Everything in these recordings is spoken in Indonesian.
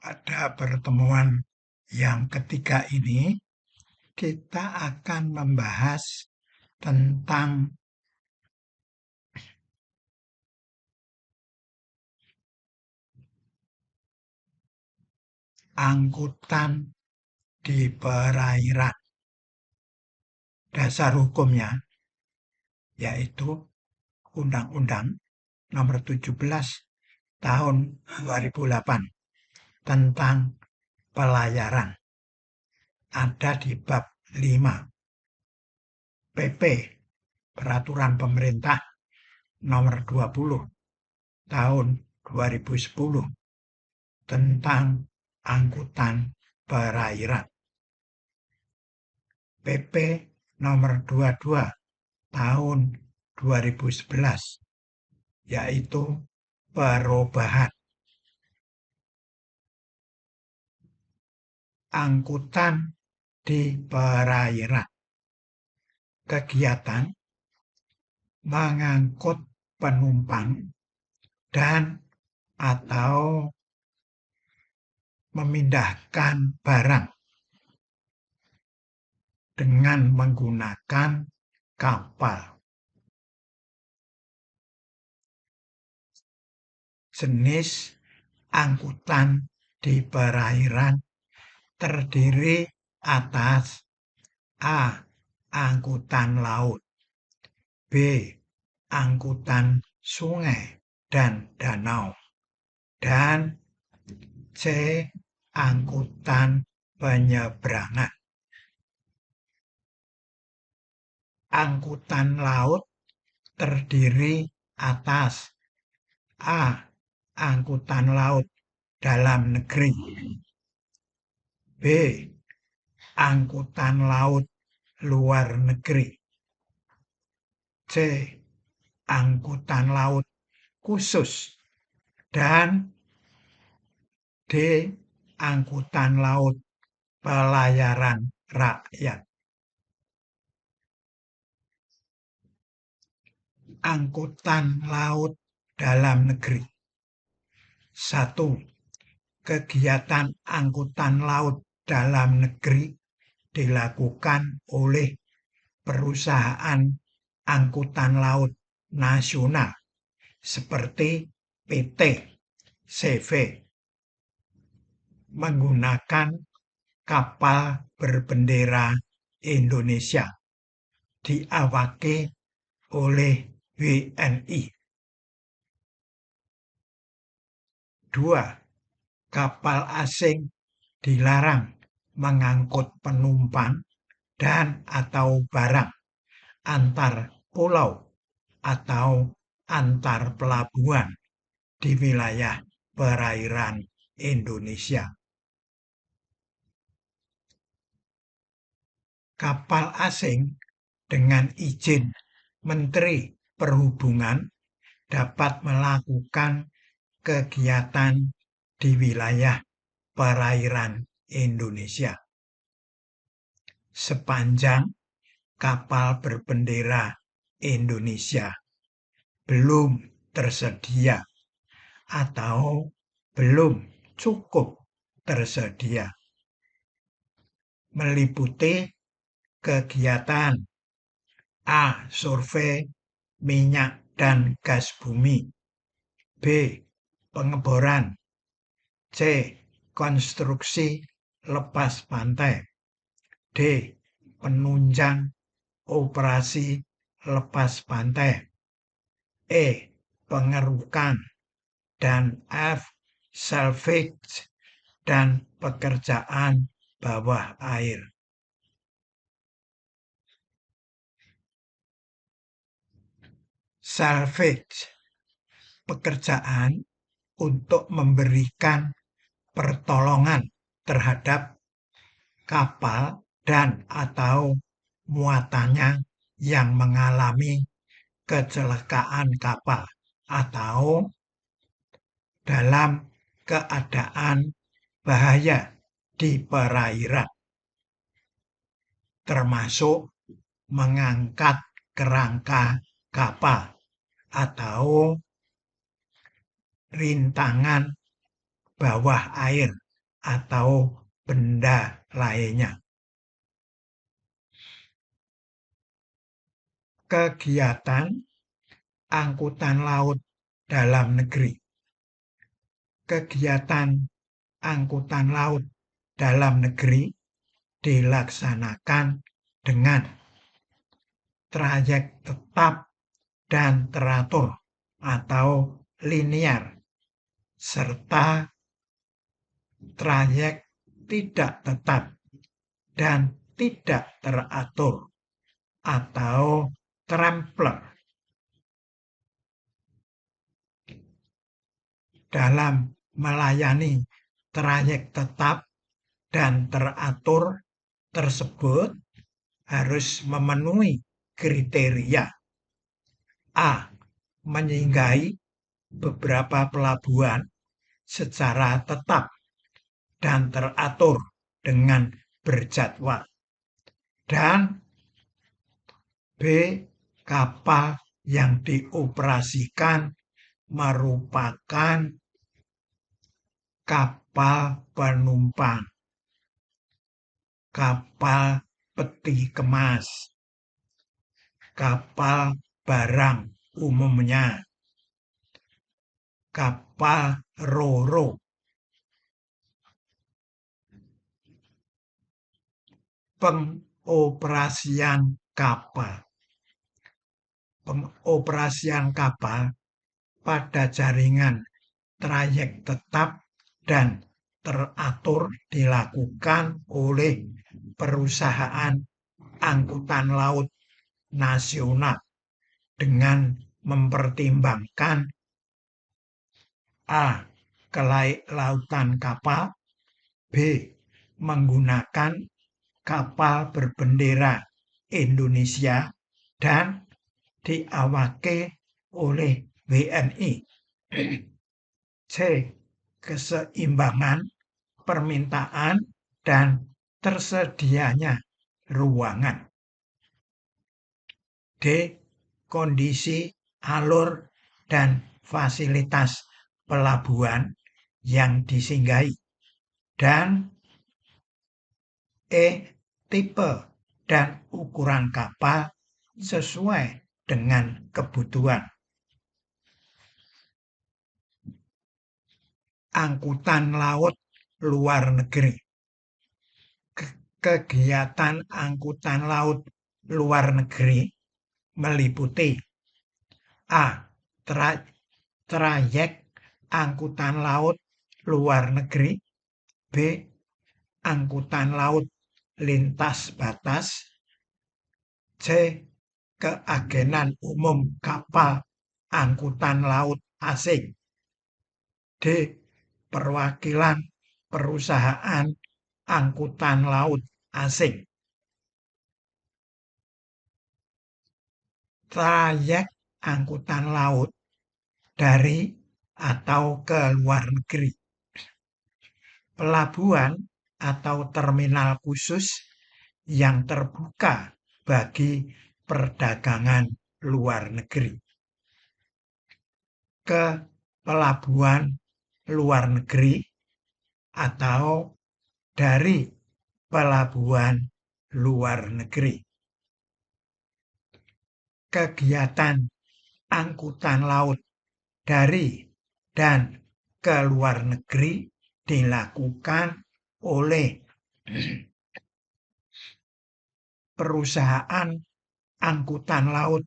Pada pertemuan yang ketiga ini, kita akan membahas tentang angkutan di perairan. Dasar hukumnya yaitu Undang-Undang Nomor 17 Tahun 2008 tentang pelayaran. Ada di bab 5 PP Peraturan Pemerintah Nomor 20 Tahun 2010 tentang angkutan perairan. PP Nomor 22 Tahun 2011 yaitu perubahan angkutan di perairan. Kegiatan mengangkut penumpang dan atau memindahkan barang dengan menggunakan kapal. Jenis angkutan di perairan terdiri atas A. Angkutan laut, B. Angkutan sungai dan danau, dan C. Angkutan penyeberangan. Angkutan laut terdiri atas A. Angkutan laut dalam negeri, B. Angkutan laut luar negeri, C. Angkutan laut khusus, dan D. Angkutan laut pelayaran rakyat. Angkutan laut dalam negeri. 1. Kegiatan angkutan laut dalam negeri dilakukan oleh perusahaan angkutan laut nasional seperti PT CV menggunakan kapal berbendera Indonesia diawaki oleh WNI. 2. Kapal asing dilarang mengangkut penumpang dan atau barang antar pulau atau antar pelabuhan di wilayah perairan Indonesia. Kapal asing dengan izin Menteri Perhubungan dapat melakukan kegiatan di wilayah perairan Indonesia sepanjang kapal berbendera Indonesia belum tersedia atau belum cukup tersedia, meliputi kegiatan A. Survei minyak dan gas bumi, B. Pengeboran, C. Konstruksi lepas pantai, D. Penunjang operasi lepas pantai, E. Pengerukan, dan F. Salvage dan pekerjaan bawah air. Salvage, pekerjaan untuk memberikan pertolongan terhadap kapal dan atau muatannya yang mengalami kecelakaan kapal atau dalam keadaan bahaya di perairan, termasuk mengangkat kerangka kapal atau rintangan bawah air atau benda lainnya. Kegiatan angkutan laut dalam negeri. Kegiatan angkutan laut dalam negeri dilaksanakan dengan trayek tetap dan teratur atau linear, serta trayek tidak tetap dan tidak teratur atau trampler. Dalam melayani trayek tetap dan teratur tersebut harus memenuhi kriteria: A. Menyinggahi beberapa pelabuhan secara tetap dan teratur dengan berjadwal, dan B. Kapal yang dioperasikan merupakan kapal penumpang, kapal peti kemas, kapal barang umumnya, kapal ro-ro. Pengoperasian kapal. Pengoperasian kapal pada jaringan trayek tetap dan teratur dilakukan oleh perusahaan angkutan laut nasional dengan mempertimbangkan A. Kelautan kapal, B. Menggunakan kapal berbendera Indonesia dan diawaki oleh WNI. C. Keseimbangan permintaan dan tersedianya ruangan. D. Kondisi alur dan fasilitas pelabuhan yang disinggahi. Dan E. Tipe dan ukuran kapal sesuai dengan kebutuhan. Angkutan laut luar negeri. Kegiatan angkutan laut luar negeri meliputi A. Trayek angkutan laut luar negeri, B. Angkutan laut lintas batas, C. Keagenan umum kapal angkutan laut asing, D. Perwakilan perusahaan angkutan laut asing. Trayek angkutan laut dari atau ke luar negeri. Pelabuhan atau terminal khusus yang terbuka bagi perdagangan luar negeri. Ke pelabuhan luar negeri atau dari pelabuhan luar negeri. Kegiatan angkutan laut dari dan ke luar negeri dilakukan oleh perusahaan angkutan laut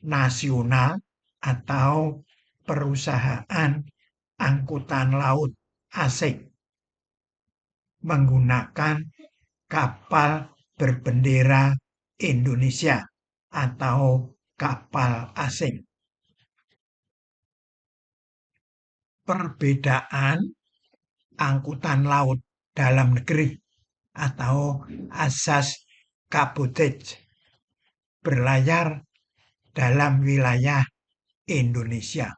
nasional atau perusahaan angkutan laut asing menggunakan kapal berbendera Indonesia atau kapal asing. Perbedaan angkutan laut dalam negeri atau asas kabotage berlayar dalam wilayah Indonesia.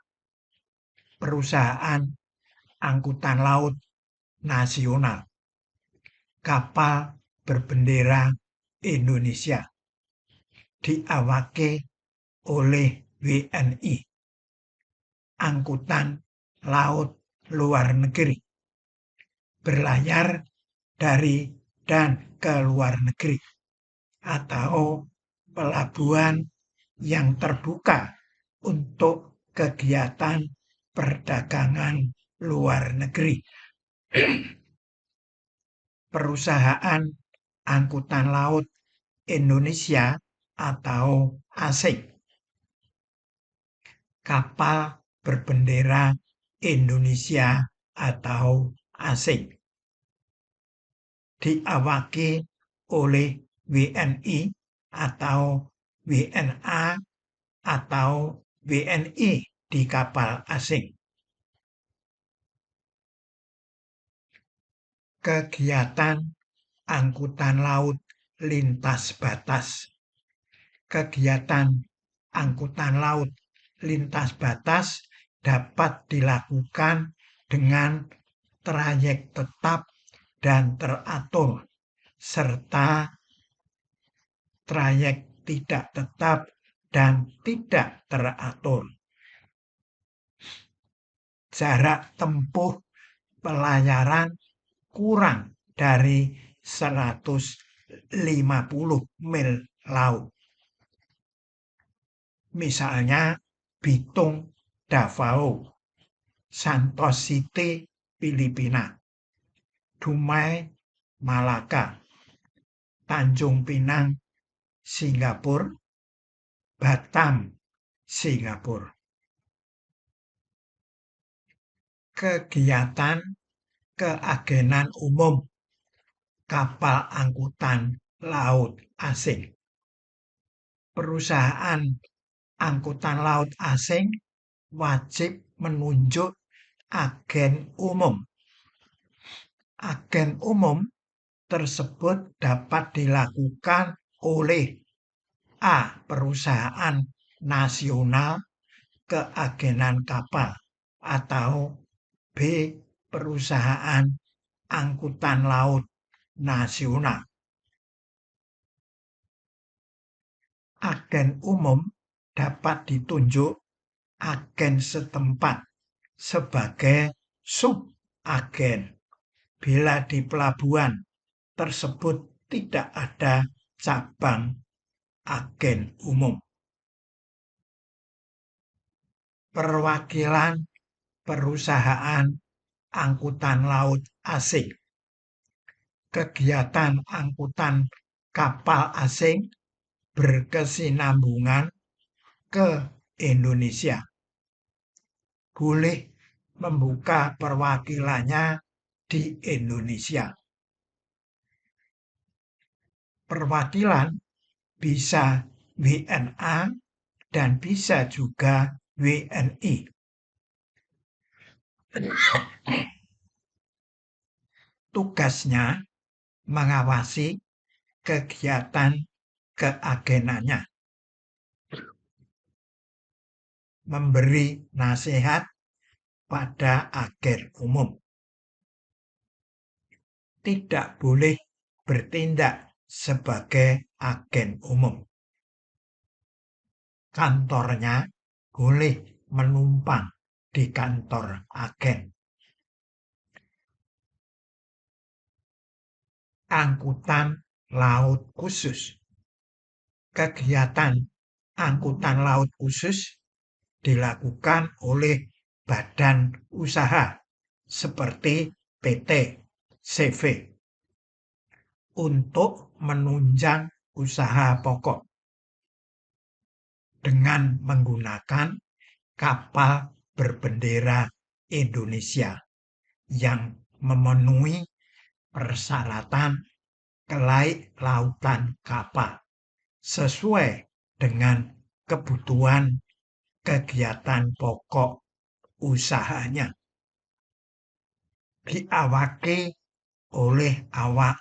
Perusahaan angkutan laut nasional, kapal berbendera Indonesia, diawaki oleh WNI. Angkutan laut luar negeri berlayar dari dan ke luar negeri, atau pelabuhan yang terbuka untuk kegiatan perdagangan luar negeri. Perusahaan angkutan laut Indonesia atau asing. Kapal berbendera Indonesia atau asing. Diawaki oleh WNI atau WNA atau WNI di kapal asing. Kegiatan angkutan laut lintas batas. Kegiatan angkutan laut lintas batas dapat dilakukan dengan trayek tetap dan teratur, serta trayek tidak tetap dan tidak teratur. Jarak tempuh pelayaran kurang dari 150 mil laut. Misalnya Bitung Davao, Santos City, Filipina, Dumai, Malaka, Tanjung Pinang, Singapura, Batam, Singapura. Kegiatan keagenan umum kapal angkutan laut asing. Perusahaan angkutan laut asing wajib menunjuk agen umum. Agen umum tersebut dapat dilakukan oleh A. Perusahaan nasional keagenan kapal atau B. Perusahaan angkutan laut nasional. Agen umum dapat ditunjuk agen setempat sebagai subagen bila di pelabuhan tersebut tidak ada cabang agen umum. Perwakilan perusahaan angkutan laut asing. Kegiatan angkutan kapal asing berkesinambungan ke Indonesia. Boleh membuka perwakilannya di Indonesia. Perwakilan bisa WNA dan bisa juga WNI. Tugasnya mengawasi kegiatan keagenannya, memberi nasihat pada agen umum. Tidak boleh bertindak sebagai agen umum. Kantornya boleh menumpang di kantor agen. Angkutan laut khusus. Kegiatan angkutan laut khusus dilakukan oleh badan usaha seperti PT CV untuk menunjang usaha pokok dengan menggunakan kapal berbendera Indonesia yang memenuhi persyaratan kelautan kapal sesuai dengan kebutuhan kegiatan pokok usahanya. Diawaki oleh awak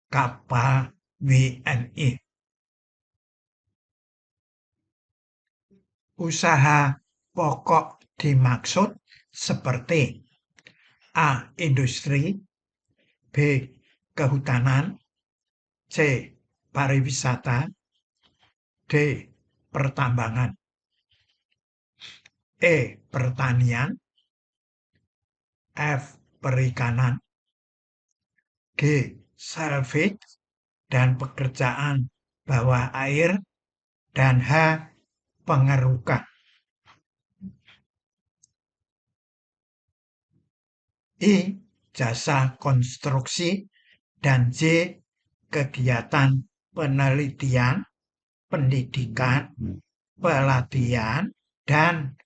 kapal WNI. Usaha pokok dimaksud seperti A. Industri, B. Kehutanan, C. Pariwisata, D. Pertambangan, E. Pertanian, F. Perikanan, G. Salvage dan pekerjaan bawah air, dan H. Pengerukan. I. Jasa konstruksi, dan J. Kegiatan penelitian, pendidikan, pelatihan, dan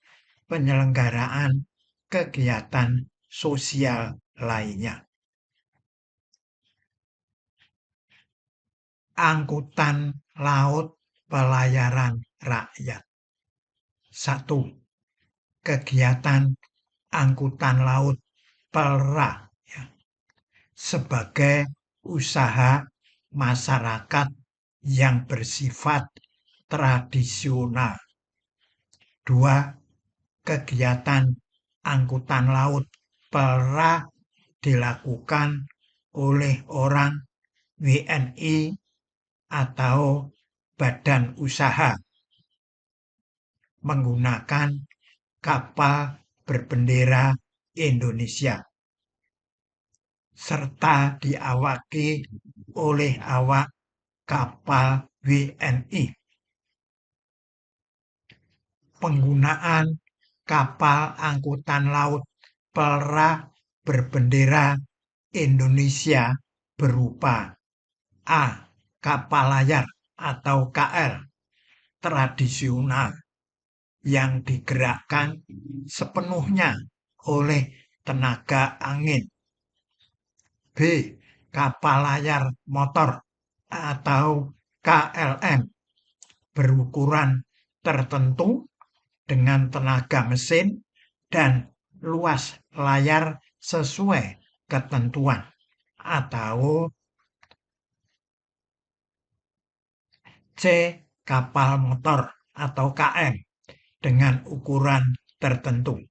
penyelenggaraan kegiatan sosial lainnya. Angkutan laut pelayaran rakyat. 1. Kegiatan angkutan laut PELRA, ya, sebagai usaha masyarakat yang bersifat tradisional. 2. Kegiatan angkutan laut PELRA dilakukan oleh orang WNI atau badan usaha menggunakan kapal berbendera Indonesia, serta diawaki oleh awak kapal WNI. Penggunaan kapal angkutan laut PELRA berbendera Indonesia berupa A. Kapal layar atau KL tradisional yang digerakkan sepenuhnya oleh tenaga angin. B. Kapal layar motor atau KLM berukuran tertentu dengan tenaga mesin dan luas layar sesuai ketentuan. Atau C. Kapal motor atau KM dengan ukuran tertentu.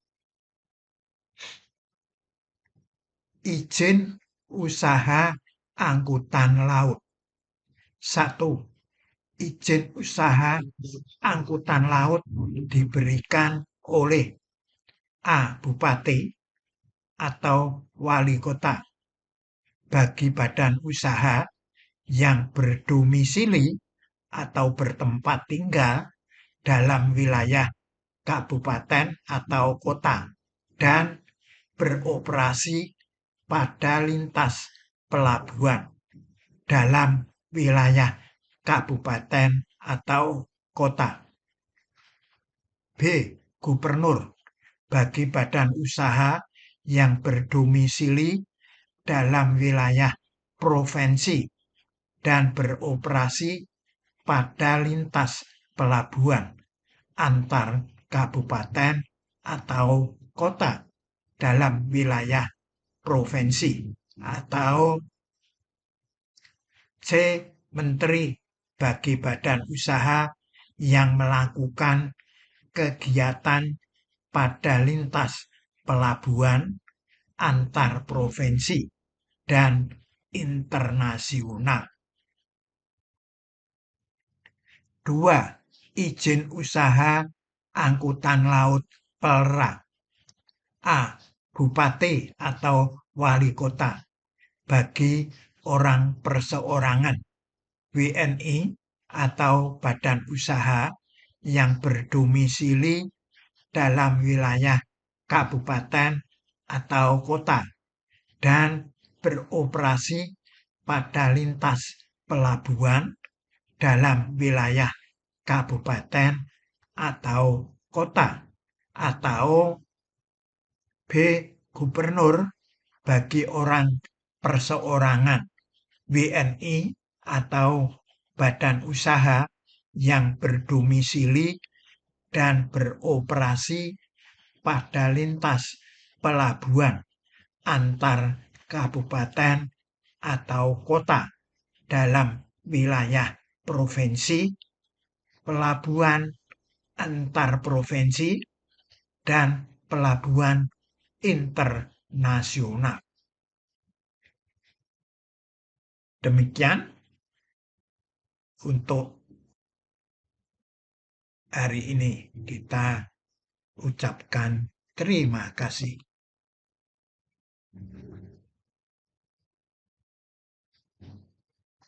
Izin usaha angkutan laut. 1. Izin usaha angkutan laut diberikan oleh A. Bupati atau wali kota bagi badan usaha yang berdomisili atau bertempat tinggal dalam wilayah kabupaten atau kota dan beroperasi pada lintas pelabuhan dalam wilayah kabupaten atau kota. B. Gubernur bagi badan usaha yang berdomisili dalam wilayah provinsi dan beroperasi pada lintas pelabuhan antar kabupaten atau kota dalam wilayah provinsi. Atau C. Menteri bagi badan usaha yang melakukan kegiatan pada lintas pelabuhan antar provinsi dan internasional. 2. Izin usaha angkutan laut PELRA. A. Bupati atau wali kota bagi orang perseorangan WNI atau badan usaha yang berdomisili dalam wilayah kabupaten atau kota dan beroperasi pada lintas pelabuhan dalam wilayah kabupaten atau kota. Atau B. Gubernur bagi orang perseorangan WNI atau badan usaha yang berdomisili dan beroperasi pada lintas pelabuhan antar kabupaten atau kota dalam wilayah provinsi, pelabuhan antar provinsi, dan pelabuhan internasional. Demikian untuk hari ini, kita ucapkan terima kasih.